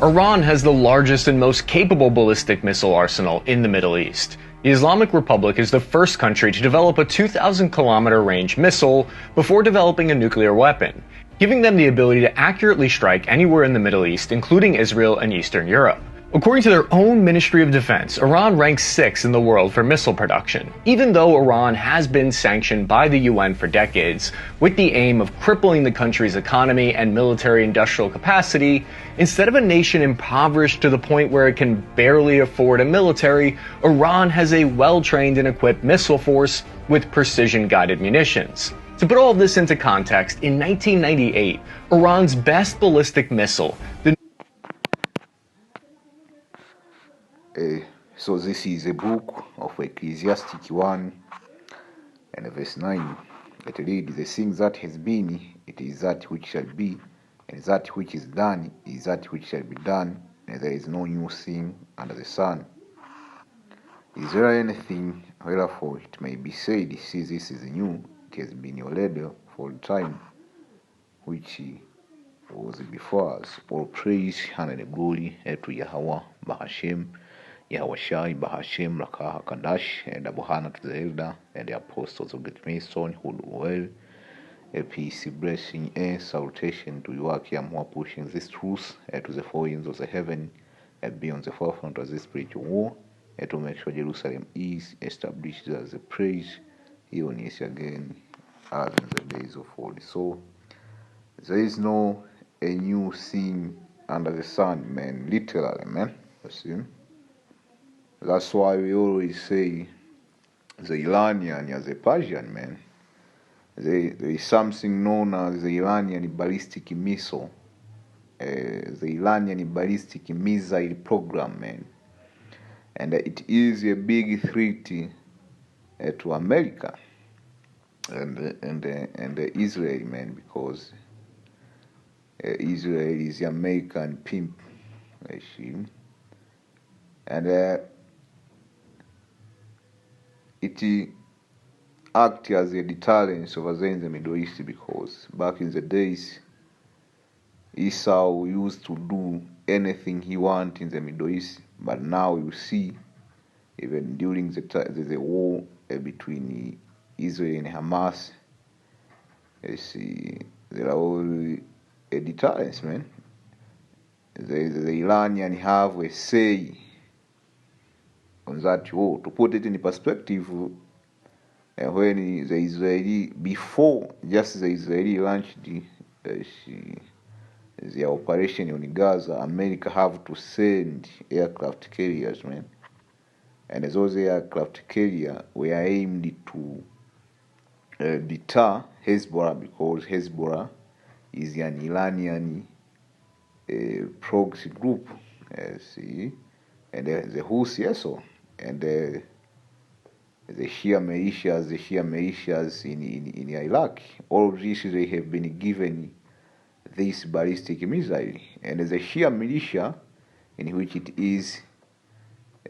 Iran has the largest and most capable ballistic missile arsenal in the Middle East. The Islamic Republic is the first country to develop a 2,000-kilometer range missile before developing a nuclear weapon, giving them the ability to accurately strike anywhere in the Middle East, including Israel and Eastern Europe. According to their own Ministry of Defense, Iran ranks 6th in the world for missile production, even though Iran has been sanctioned by the UN for decades, with the aim of crippling the country's economy and military-industrial capacity. Instead of a nation impoverished to the point where it can barely afford a military, Iran has a well-trained and equipped missile force with precision-guided munitions. To put all of this into context, in 1998, Iran's best ballistic missile, the So this is a book of Ecclesiastic 1 and verse 9. It reads, "The thing that has been, it is that which shall be, and that which is done is that which shall be done, and there is no new thing under the sun. Is there anything wherefore it may be said, see, this is new, it has been already for a time, which was before us. All praise and glory to Yahweh, Bahashem, Yahweh Shai, Bahashem, Rakah, Kadash, and Abu Hana to the elder and the apostles of Great Mason who do well. A peace, blessing, and salutation to Joachim who are pushing this truth to the four winds of the heaven and be on the forefront of this spiritual war, and to make sure Jerusalem is established as a praise, even is again as in the days of old. So there is no a new thing under the sun, man, literally, man. You see? That's why we always say the Iranian as a Persian, man. There is something known as the Iranian ballistic missile, the Iranian ballistic missile program, man. And it is a big threat to America and Israel, man, because Israel is the American pimp regime, and it acts as a deterrent over there in the Middle East, because back in the days, Esau used to do anything he wanted in the Middle East, but now you see, even during the war between Israel and Hamas, you see, there are all a deterrence, man. The Iranians have a say on that war. To put it in perspective, when the Israeli, before just the Israeli launched the operation in Gaza, America have to send aircraft carriers, man. And those aircraft carriers were aimed to deter Hezbollah, because Hezbollah is an Iranian proxy group, see, and the Houthi also, and the Shia militias in Iraq. All of this, they have been given this ballistic missile, and the Shia militia, in which it is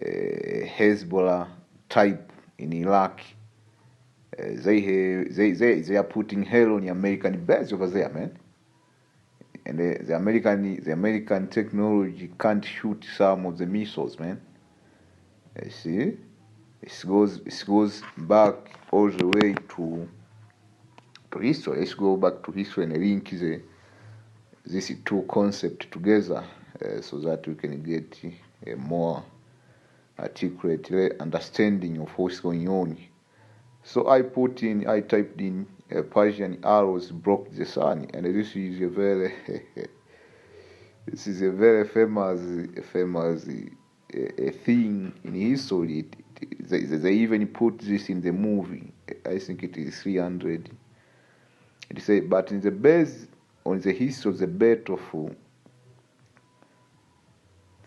Hezbollah type in Iraq, they are putting hell on the American base over there, man. And the American technology can't shoot some of the missiles, man. You see, it goes back all the way to history. Let's go back to history and link these two concepts together, so that we can get a more articulate understanding of what's going on. So I typed in Persian arrows broke the sun, and this is a very famous thing in history. They even put this in the movie. I think it is 300. It say, but in the base on the history of the Battle of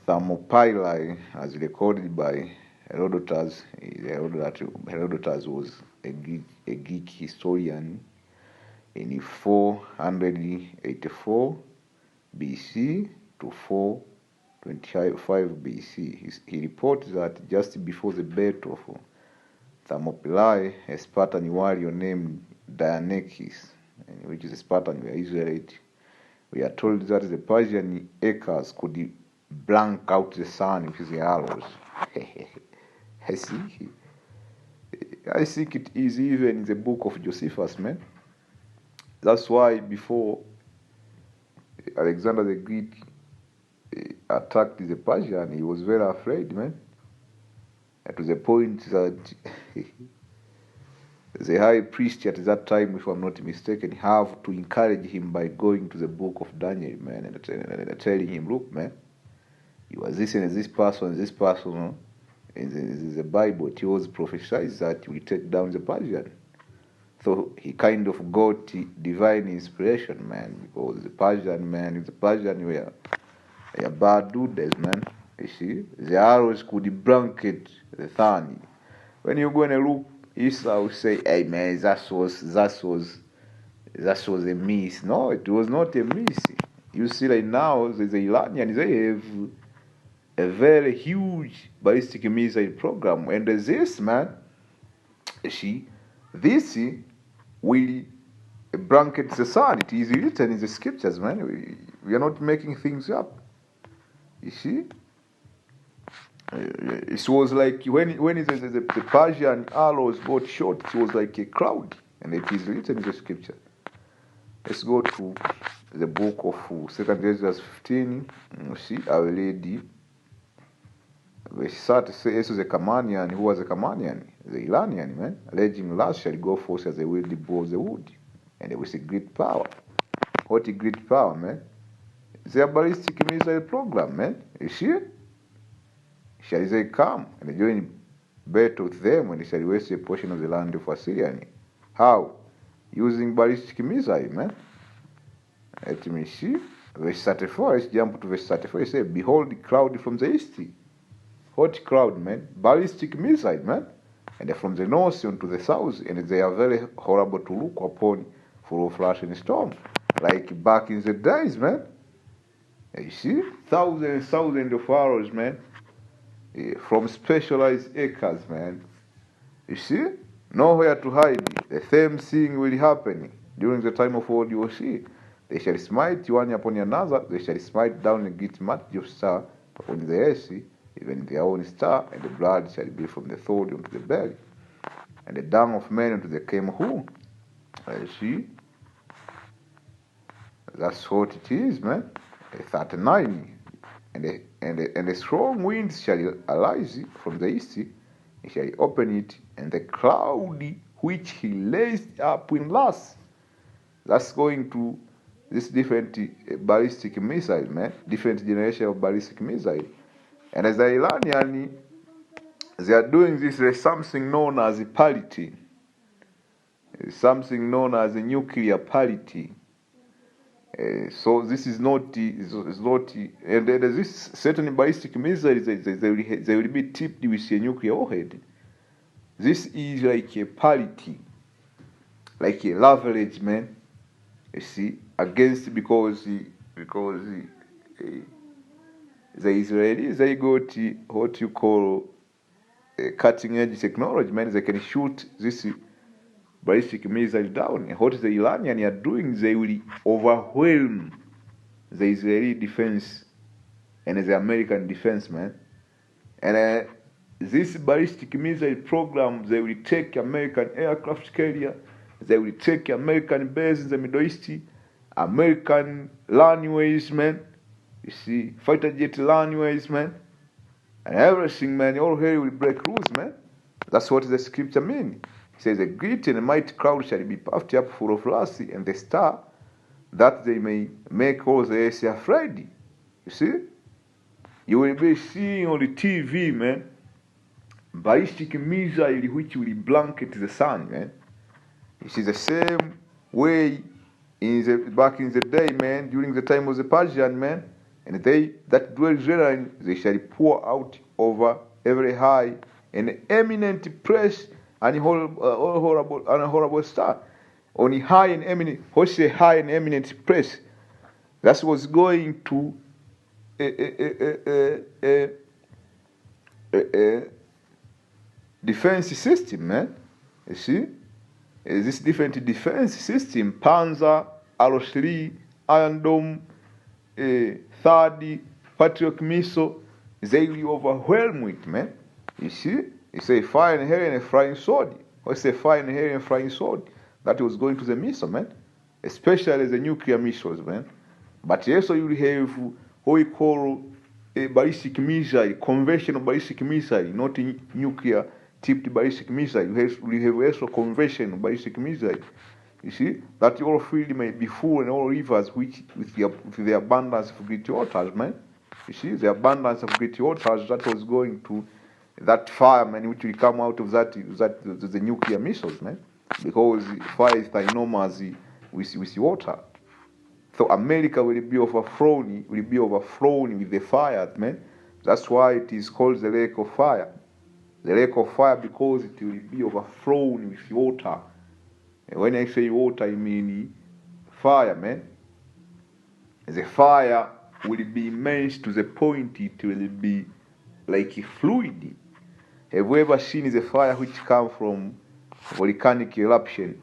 Thermopylae, as recorded by Herodotus. Herodotus was a Greek historian in 484 BC to 425 BC. He reports that just before the Battle of Thermopylae, a Spartan warrior named Dianakis, which is a Spartan were Israelite, we are told that the Persian echoes could blank out the sun with the arrows. I think it is even in the book of Josephus, man. That's why before Alexander the Great attacked the Persian, he was very afraid, man. And to the point that the high priest at that time, if I'm not mistaken, have to encourage him by going to the book of Daniel, man, and telling him, look, man, you are this and this person, in the Bible, it was prophesied that will take down the Persian. So he kind of got divine inspiration, man, because the Persian were bad dudes, man. You see, the arrows could blanket the sun. When you go and look, Esau will say, hey man, that was a miss. No, it was not a miss. You see, right now, the Iranians, they have a very huge ballistic missile program. And this, man, this will blanket the sun. It is written in the scriptures, man. We are not making things up. You see? It was like when the Persian arrows got shot, it was like a cloud. And it is written in the scripture. Let's go to the book of 2 Ezra 15. See, Our Lady. Verse 30 says, the Kamanian, who was a Kamanian? The Iranian, man, alleging last shall go forth as a wild boar of the wood. And there was a great power. What a great power, man. Their ballistic missile program, man. You see? Shall they come and join battle with them when they shall waste a portion of the land of Assyria? How? Using ballistic missile, man. Let me see. Verse 34, let's jump to verse 34. It says, behold the cloud from the east. What cloud, man? Ballistic missile, man. And they're from the north unto the south, and they are very horrible to look upon, full of flash and storm. Like back in the days, man. You see? Thousands of arrows, man. From specialized acres, man. You see? Nowhere to hide. The same thing will happen during the time of World War C. They shall smite one upon another. They shall smite down a great multitude of stars upon the earth, even their own star, and the blood shall be from the throat unto the belly, and the dung of men unto the who. You see? That's what it is, man. 39. And a strong wind shall arise from the east, he shall open it, and the cloud which he raised up in last. That's going to this different ballistic missile, man. Different generation of ballistic missile. And as the Iranian, they are doing this, there's something known as a parity. Something known as a nuclear parity. So this is not, and there's this certain ballistic missiles, they will be tipped with a nuclear warhead. This is like a parity, like a leverage, man. You see, against because the Israelis, they got what you call cutting edge technology, man. They can shoot this ballistic missile down. And what the Iranians are doing, they will overwhelm the Israeli defense and the American defense, man. And this ballistic missile program, they will take American aircraft carrier, they will take American bases in the Middle East, American runways, man. You see, fighter jet runways, man. And everything, man, all hell will break loose, man. That's what the scripture means. It says, a great and mighty crowd shall be puffed up full of lust and the star, that they may make all the earth afraid. You see? You will be seeing on the TV, man, ballistic missile which will blanket the sun, man. You see, the same way back in the day, man, during the time of the Persian, man, and they that dwell therein, they shall pour out over every high and eminent place and horrible star. On high and eminent, what's a high and eminent place? That was going to defense system, man. You see? This different defense system, Panzer, Arrow 3, Iron Dome, 30, Patriot missile, they will overwhelm it, man. You see? It's a fire in hell and a flying sword. What's a fire in hell and a flying sword? That was going to the missile, man. Especially the nuclear missiles, man. But also you have what we call a ballistic missile, conventional ballistic missile, not a nuclear tipped ballistic missile. You have also conventional ballistic missile. You see, that all field may be full and all rivers which with the abundance of great waters, man. You see, the abundance of great waters that was going to that fire, man, which will come out of the nuclear missiles, man. Because fire is enormous with water. So America will be overflowing with the fire, man. That's why it is called the lake of fire. The lake of fire because it will be overflowing with water. And when I say water, I mean fire, man. The fire will be immense to the point it will be like a fluid. Have you ever seen the fire which comes from volcanic eruption?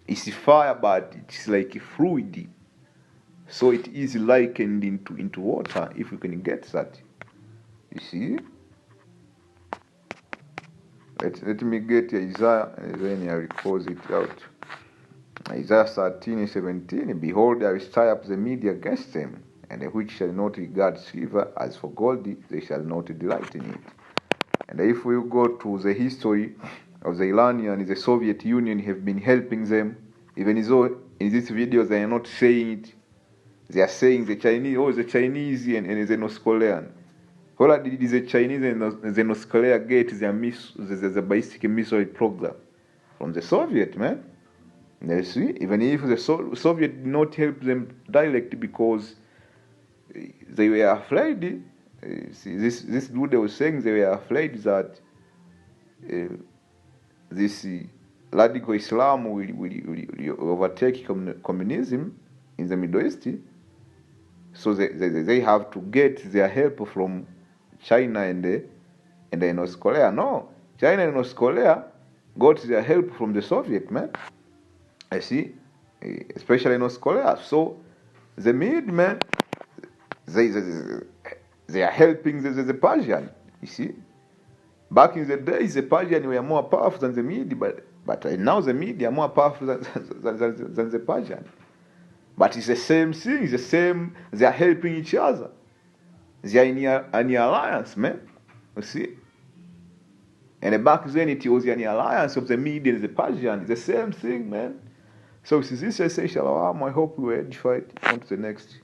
It's a fire, but it's like a fluid. So it is likened into water, if you can get that. You see? Let me get Isaiah, and then I will close it out. Isaiah 13:17. Behold, I will stir up the media against them, and the which shall not regard silver as for gold, they shall not delight in it. And if we go to the history of the Iranians, the Soviet Union have been helping them, even though in this video they are not saying it. They are saying the Chinese, the Chinese and the North Korean. All did the Chinese and the North Korea get the ballistic missile program from the Soviet, man. You see, even if the Soviet did not help them directly because they were afraid. See, this dude was saying they were afraid that this radical Islam will overtake communism in the Middle East. So they have to get their help from China and the North Korea. No, China and North Korea got their help from the Soviet, man. I see, especially North Korea. So the man, they are helping the Persian. You see, back in the days, the Persian were more powerful than the Mede, but now the Mede are more powerful than the Persian. But it's the same thing. It's the same. They are helping each other. They are in an alliance, man. You see. And back then it was an alliance of the Mede and the Persian. It's the same thing, man. So this is essential. I hope we were edified. On to the next.